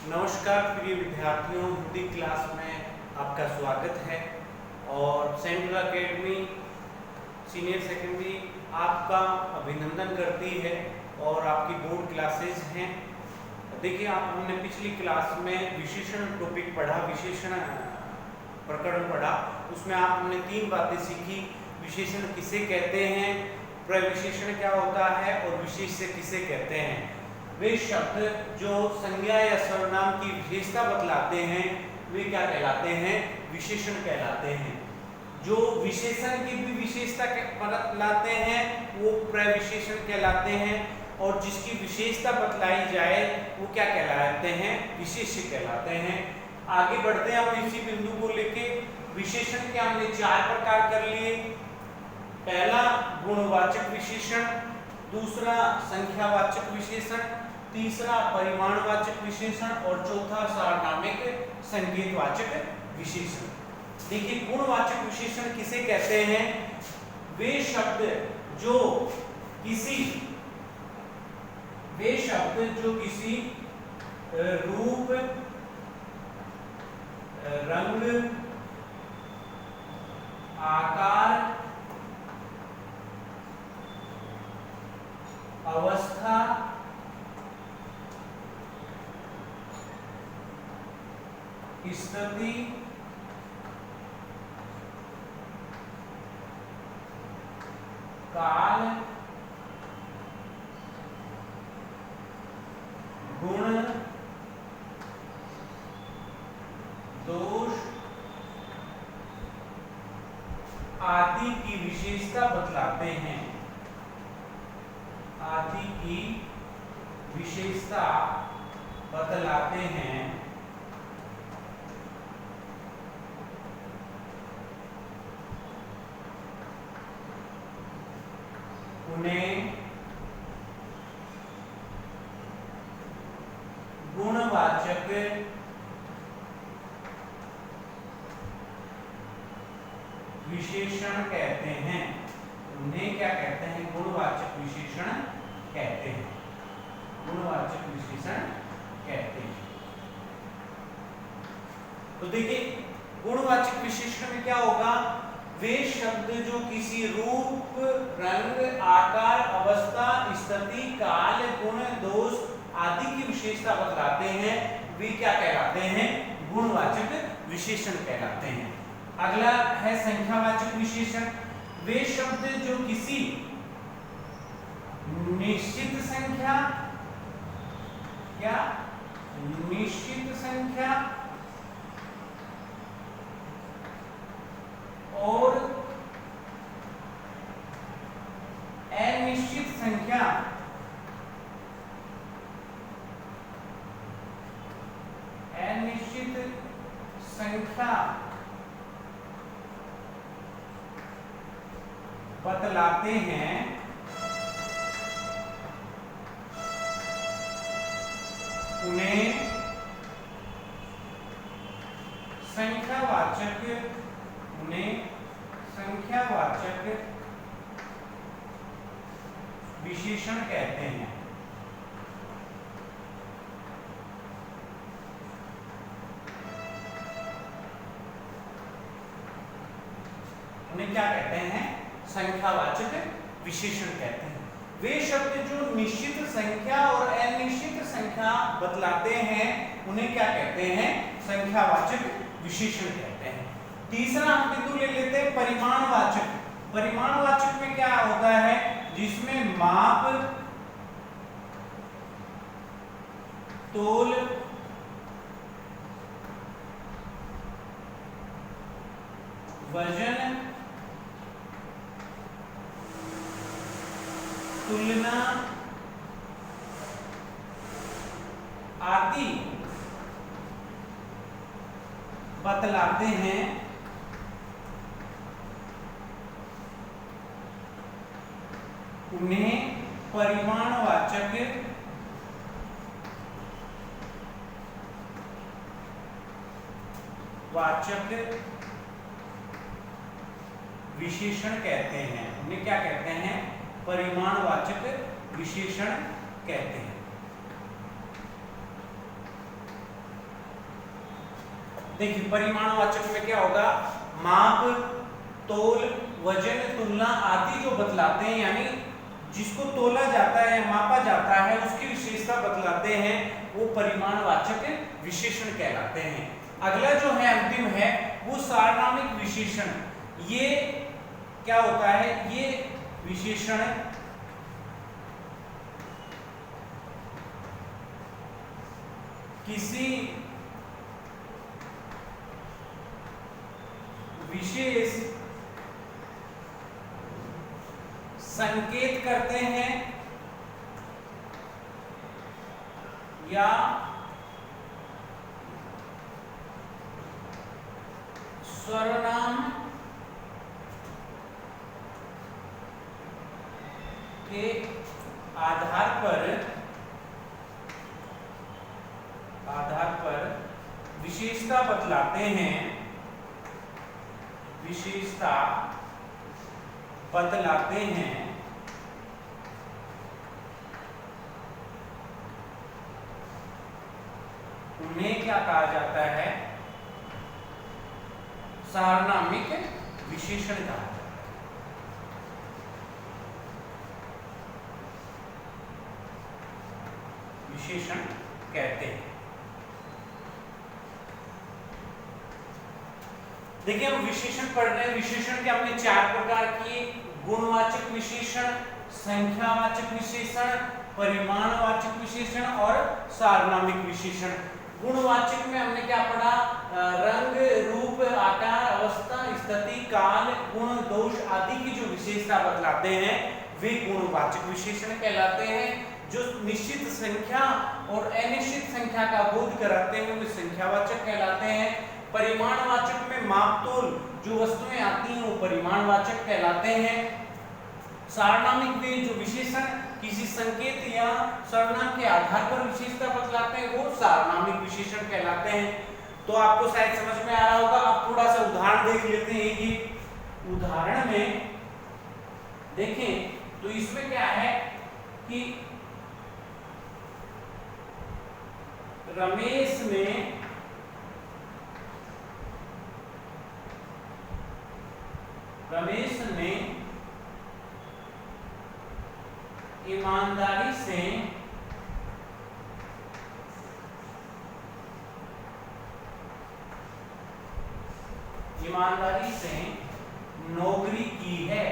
नमस्कार प्रिय विद्यार्थियों, हिंदी क्लास में आपका स्वागत है। और सेंट्रल एकेडमी सीनियर सेकेंडरी आपका अभिनंदन करती है और आपकी बोर्ड क्लासेस हैं। देखिए, हमने पिछली क्लास में विशेषण टॉपिक पढ़ा, विशेषण प्रकरण पढ़ा। उसमें आपने 3 बातें सीखी। विशेषण किसे कहते हैं, प्रविशेषण क्या होता है और विशेष्य किसे कहते हैं। वे शब्द जो संज्ञा या सर्वनाम की विशेषता बतलाते हैं वे क्या कहलाते हैं, विशेषण कहलाते हैं। जो विशेषण की भी विशेषता बतलाते हैं वो प्रविशेषण कहलाते हैं, और जिसकी विशेषता बतलाई जाए वो क्या कहलाते हैं, विशेष्य कहलाते हैं। आगे बढ़ते हैं हम इसी बिंदु को लेके। विशेषण के हमने 4 प्रकार कर लिए। पहला गुणवाचक विशेषण, दूसरा संख्यावाचक विशेषण, तीसरा परिमाणवाचक विशेषण और चौथा सार्वनामिक संकेतवाचक विशेषण। देखिए, गुणवाचक विशेषण किसे कहते हैं, वे शब्द जो किसी रूप, रंग, आकार, अवस्था, स्थिति, काल, गुण, दोष आदि की विशेषता बतलाते हैं, आदि की विशेषता बतलाते हैं। उन्हें गुणवाचक विशेषण कहते हैं। उन्हें क्या कहते हैं, गुणवाचक विशेषण कहते हैं, गुणवाचक विशेषण कहते हैं। तो देखिए, गुणवाचक विशेषण में क्या होगा, वे शब्द जो किसी रूप, रंग, आकार, अवस्था, स्थिति, काल, गुण, दोष आदि की विशेषता बतलाते हैं वे क्या कहलाते हैं, गुणवाचक विशेषण कहलाते हैं। अगला है संख्यावाचक विशेषण। वे शब्द जो किसी निश्चित संख्या या निश्चित संख्या और अनिश्चित संख्या बतलाते हैं, उन्हें संख्यावाचक विशेषण कहते हैं। उन्हें क्या कहते हैं, संख्यावाचक विशेषण कहते हैं। वे शब्द जो निश्चित संख्या और अनिश्चित संख्या बतलाते हैं उन्हें क्या कहते हैं, संख्यावाचक विशेषण कहते हैं। तीसरा हम बिंदु ले लेते हैं परिमाणवाचक। परिमाणवाचक में क्या होता है, जिसमें माप, तोल, वजन, तुलना आदि बतलाते हैं। उन्हें परिमाणवाचक विशेषण कहते हैं। उन्हें क्या कहते हैं, परिमाणवाचक विशेषण कहते हैं। देखिए परिमाणवाचक में क्या होगा, माप, तोल, वजन, तुलना आदि जो बतलाते हैं, यानी जिसको तोला जाता है या मापा जाता है उसकी विशेषता बतलाते हैं, वो परिमाणवाचक विशेषण कहलाते हैं। अगला जो है अंतिम है वो सारनामिक विशेषण। ये क्या होता है, ये विशेषण किसी विशेष संकेत करते हैं या सर्वनाम के आधार पर विशेषता बतलाते हैं, विशेषता बतलाते हैं, उन्हें क्या कहा जाता है, सारनामिक विशेषण कहा जाता है। विशेषण कहते हैं। देखिए हम विशेषण पढ़ रहे हैं। विशेषण के हमने 4 प्रकार किए, गुणवाचक विशेषण, संख्यावाचक विशेषण, परिमाणवाचक विशेषण और सारनामिक विशेषण। गुणवाचक में हमने क्या पढ़ा, रंग, रूप, आकार, अवस्था, स्थिति, काल, गुण, दोष आदि की जो विशेषता बतलाते हैं वे गुणवाचक विशेषण कहलाते हैं। जो निश्चित संख्या और अनिश्चित संख्या का बोध कराते हैं वे संख्यावाचक कहलाते हैं। परिमाणवाचक में माप तोल जो वस्तुएं आती हैं वो परिमाणवाचक कहलाते हैं। सारनामिक में जो विशेषण किसी संकेत या सर्वनाम के आधार पर विशेषता बतलाते हैं वो सारनामिक विशेषण कहलाते हैं। तो आपको शायद समझ में आ रहा होगा। अब थोड़ा सा उदाहरण देख लेते हैं। कि उदाहरण में देखें तो इसमें क्या है कि रमेश ने ईमानदारी से नौकरी की है।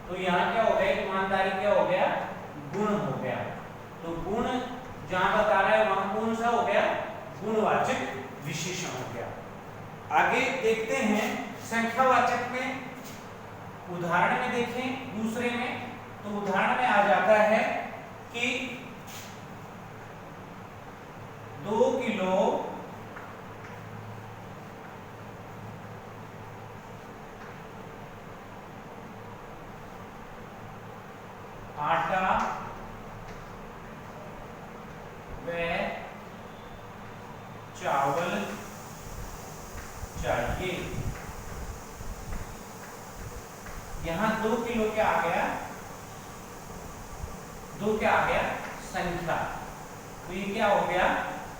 तो यहाँ क्या हो गया, ईमानदारी क्या हो गया, गुण हो गया। तो गुण जहां बता रहा है वहां कौन सा हो गया, गुणवाचक विशेषण हो गया। आगे देखते हैं संख्यावाचक में। उदाहरण में देखें दूसरे में, तो उदाहरण में आ जाता है कि 2 किलो आटा व चावल चाहिए। यहां 2 किलो क्या आ गया, 2 क्या आ गया, संख्या। तो ये क्या हो गया,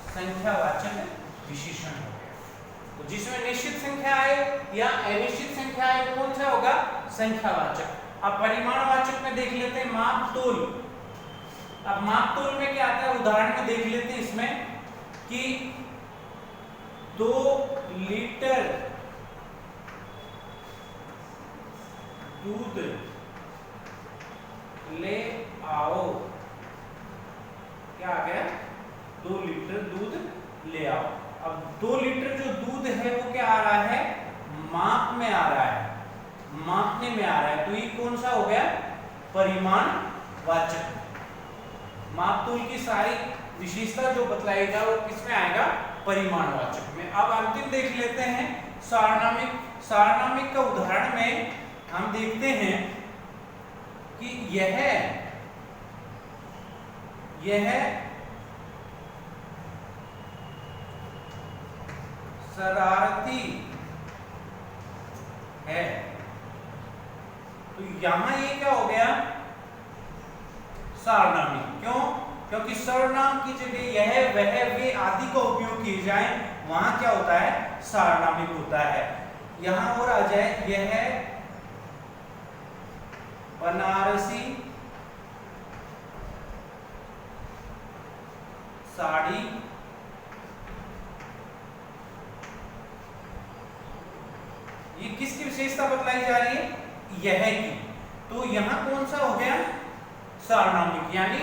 संख्यावाचक विशेषण हो गया। तो जिसमें निश्चित संख्या आए या अनिश्चित संख्या आए कौन सा होगा, संख्यावाचक। अब परिमाणवाचक में देख लेते हैं माप तोल। अब माप तोल में क्या आता है, उदाहरण में देख लेते हैं इसमें कि 2 लीटर दूध ले आओ। क्या आ गया, 2 लीटर दूध ले आओ। अब 2 लीटर जो दूध है वो क्या आ रहा है, माप में आ रहा है, मापने में आ रहा है। तो ये कौन सा हो गया, परिमाणवाचक। माप तोल की सारी विशेषता जो बतलाएगा वो किसमें आएगा, परिमाणवाचक में। अब अंतिम देख लेते हैं सारनामिक। सारनामिक का उदाहरण में हम देखते हैं कि यह शरारती है। तो यहां ये क्या हो गया, सारनामी। क्यों? क्योंकि सर्वनाम की जगह यह, वह, वे आदि का उपयोग किए जाए, वहां क्या होता है, सारनामिक होता है। यहां और आ जाए, यह बनारसी साड़ी ये किसकी विशेषता बतलाई जा रही है, यह की। तो यहां कौन सा हो गया, सारनामिक, यानी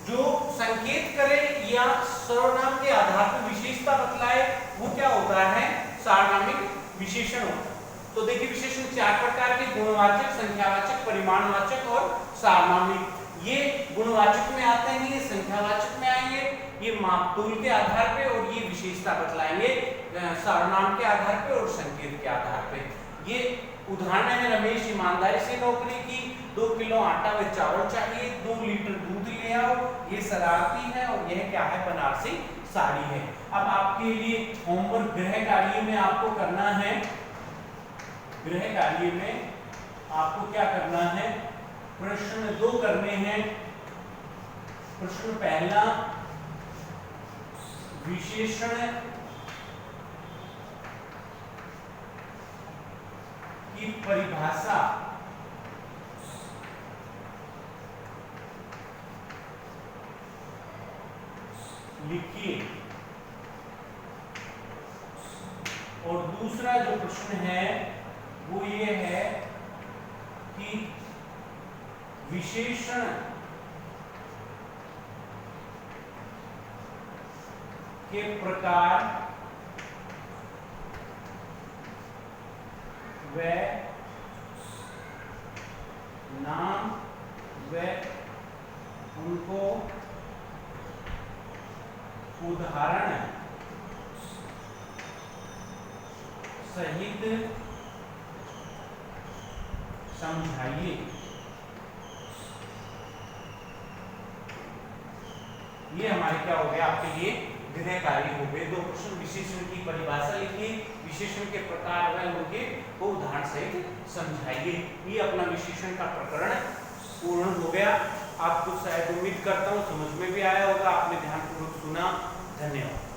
जो संकेत करे या सर्वनाम के आधार पर विशेषता बतलाए वो क्या होता है, सारनामिक विशेषण होता है। तो देखिए विशेषण 4 प्रकार के, गुणवाचक, संख्यावाचक, परिमाणवाचक और सारनामिक। ये गुणवाचक में आते हैं, ये संख्यावाचक में आएंगे, ये मापतोल के आधार पे, और ये विशेषता बतलाएंगे सारनाम के आधार पे और संकेत के आधार पे। ये उदाहरण है, रमेश ईमानदारी से नौकरी की, 2 किलो आटा व चावल चाहिए, 2 लीटर दूध ले आओ, ये शरारती है, और यह क्या है, बनारसी साड़ी है। अब आपके लिए होमवर्क गृह कार्य में आपको करना है, गृह कार्य में आपको क्या करना है, प्रश्न 2 करने हैं। प्रश्न पहला, विशेषण की परिभाषा लिखिए, और दूसरा जो प्रश्न है वो ये है कि विशेषण के प्रकार व नाम व उनको उदाहरण सहित समझाइए। ये हमारे क्या हो गया, आपके लिए गृह कार्य हो गए। 2 प्रश्न, विशेषण की परिभाषा लिखिए, विशेषण के प्रकार व उनके को उदाहरण सहित समझाइए। ये अपना विशेषण का प्रकरण पूर्ण हो गया। आपको शायद उम्मीद करता हूँ समझ में भी आया होगा, आपने ध्यानपूर्वक सुना। धन्यवाद।